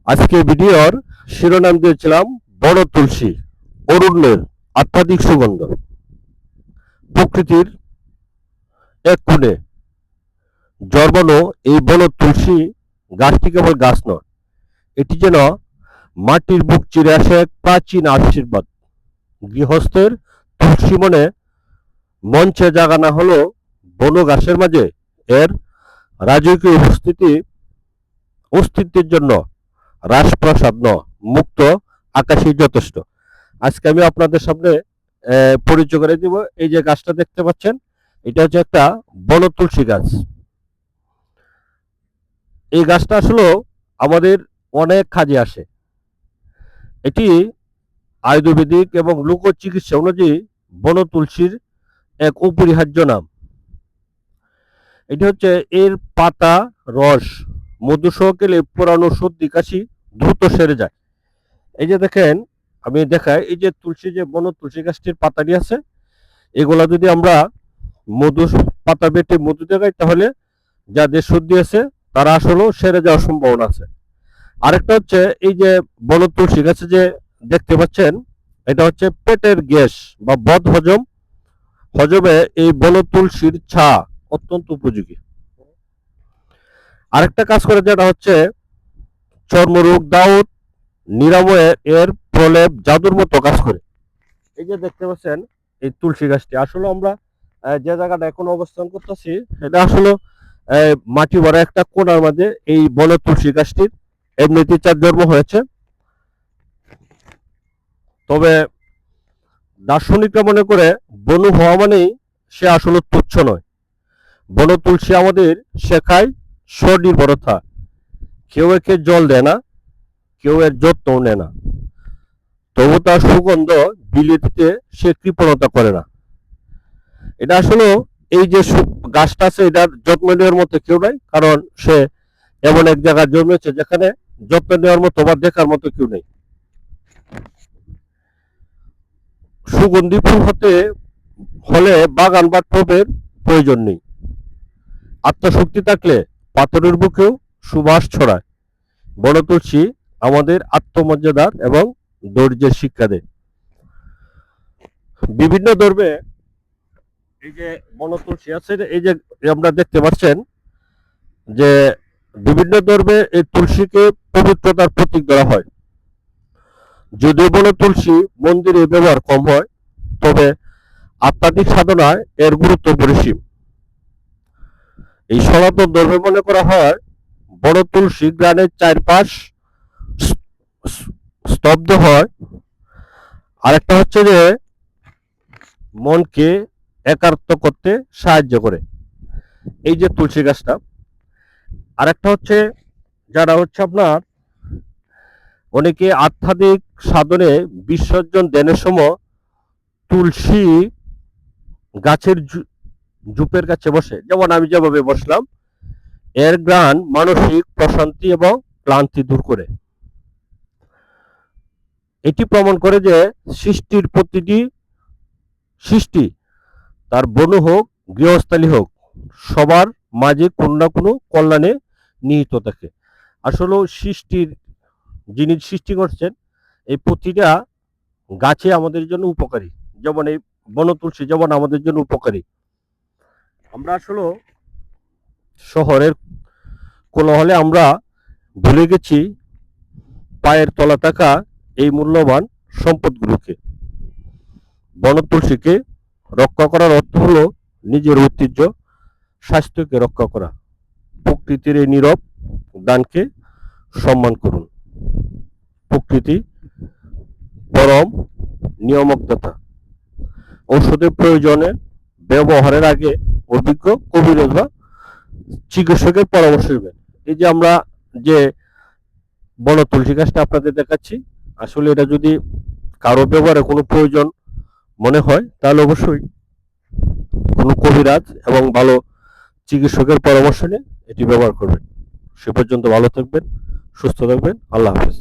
আজকে ভিডিওর শিরোনাম দিয়েছিলাম বড় তুলসী, অরণ্যের আধ্যাত্মিক সুগন্ধ। প্রকৃতির এক কোণে জন্মানো এই বড় তুলসী গাছটি কেবল গাছ নয়, এটি যেন মাটির বুক চিরে আসে এক প্রাচীন আশীর্বাদ। গৃহস্থের তুলসী মঞ্চে জাগানো হলো বন গাছের মাঝে এর রাজকীয় অস্তিত্বের জন্য রাজপ্রাসাদ মুক্ত আকাশই যথেষ্ট। আজকে আমি আপনাদের সামনে পরিচয় করে দিব। এই যে গাছটা দেখতে পাচ্ছেন, এটা হচ্ছে একটা বন তুলসী গাছ। এই গাছটা আসলে আমাদের অনেক কাজে আসে। এটি আয়ুর্বেদিক এবং লোক চিকিৎসা অনুযায়ী বন তুলসীর এক অপরিহার্য নাম। এটি হচ্ছে এর পাতা, রস, মধু সহ খেলে পুরানো সর্দি কাশি দ্রুত সেরে যায়। এই যে দেখেন, আমি দেখাই, এই যে তুলসী, যে বন তুলসী গাছটির পাতাটি আছে, এগুলা যদি আমরা মধু পাতা বেটে মধু দেখাই, তাহলে যাদের সর্দি আছে তারা আসলেও সেরে যাওয়ার সম্ভাবনা আছে। আরেকটা হচ্ছে, এই যে বন তুলসী গাছে যে দেখতে পাচ্ছেন, এটা হচ্ছে পেটের গ্যাস বা বদ হজমে এই বন তুলসীর ছা অত্যন্ত উপযোগী। আরেকটা কাজ করে, যেটা হচ্ছে চর্মরোগ দাউদ নিরাময়ে এর প্রলেপ জাদুর মতো কাজ করে। এই যে দেখতে পাচ্ছেন এই তুলসী গাছটি, আসলে আমরা যে জায়গাটা এখন অবস্থান করতেছি, এটা আসলে মাটি ভরা একটা কোণার মাঝে এই বন তুলসী গাছটির এমনিতে চার জন্ম হয়েছে। তবে দার্শনিকরা মনে করে বনু হওয়া মানেই সে আসলে তুচ্ছ নয়। বন তুলসী আমাদের শেখায় স্বনির্ভরতা। কেউ একে জল দেয় না, কেউ এর যত্ন নেয় না, তবু তার সুগন্ধ বিলিয়ে দিতে সে কৃপণতা করে না। এটা আসলে এই যে গাছটা আছে, এটার যত্ন নেওয়ার মতো কেউ নাই, কারণ সে এমন এক জায়গায় জন্মেছে যেখানে যত্ন নেওয়ার মতো বা দেখার মতো কেউ নেই। সুগন্ধি ফুল হলে বাগান বা টবের প্রয়োজন নেই। আত্মশক্তি থাকলে পাথরের বুকেও সুবাস ছড়ায়। বন তুলসী আমাদের আত্মমর্যাদার এবং ধৈর্যের শিক্ষা দেয়। বিভিন্ন ধর্মে এই যে বন তুলসী আছে, এই যে আমরা দেখতে পাচ্ছেন যে বিভিন্ন ধর্মে এই তুলসীকে পবিত্রতার প্রতীক ধরা হয়। যদিও বন তুলসী মন্দিরে ব্যবহার কম হয়, তবে আধ্যাত্মিক সাধনায় এর গুরুত্ব পরিসীম। এই সনাতন ধর্মে মনে করা হয় বন তুলসী গ্রানের চারপাশ স্তব্ধ হয়। আরেকটা হচ্ছে যে মনকে একাত্ম করতে সাহায্য করে এই যে তুলসী গাছটা। আরেকটা হচ্ছে, যারা হচ্ছে আপনার অনেকে আধ্যাত্মিক সাধনে বিসর্জন দেনের সময় তুলসী গাছের ঝুপের কাছে বসে, যেমন আমি যেভাবে বসলাম, এর ঘ্রাণ মানসিক প্রশান্তি এবং ক্লান্তি দূর করে। এটি প্রমাণ করে যে সৃষ্টির প্রতিটি সৃষ্টি, তার বনু হোক গৃহস্থালী হোক, সবার মাঝে কোনো না কোনো কল্যাণে নিহিত থাকে। আসলে সৃষ্টির, যিনি সৃষ্টি করছেন, এই প্রতিটা গাছে আমাদের জন্য উপকারী। যেমন এই বন তুলসী যেমন আমাদের জন্য উপকারী। আমরা আসলে শহরের কোলাহলে আমরা ভুলে গেছি পায়ের তলা থাকা এই মূল্যবান সম্পদগুলোকে। বন তুলসীকে রক্ষা করার অর্থ হলো নিজের ঐতিহ্য, স্বাস্থ্যকে রক্ষা করা। প্রকৃতির এই নীরব দানকে সম্মান করুন। প্রকৃতি পরম নিয়মকদাতা। ঔষধের প্রয়োজনে ব্যবহারের আগে অভিজ্ঞ কবিরাজ বা চিকিৎসকের পরামর্শ নেবেন। এই যে আমরা যে বন তুলসী গাছটা আপনাদের দেখাচ্ছি, আসলে এটা যদি কারো ব্যবহারে কোনো প্রয়োজন মনে হয়, তাহলে অবশ্যই কোনো কবিরাজ এবং ভালো চিকিৎসকের পরামর্শ নিয়ে এটি ব্যবহার করবেন। সে পর্যন্ত ভালো থাকবেন, সুস্থ থাকবেন। আল্লাহ হাফেজ।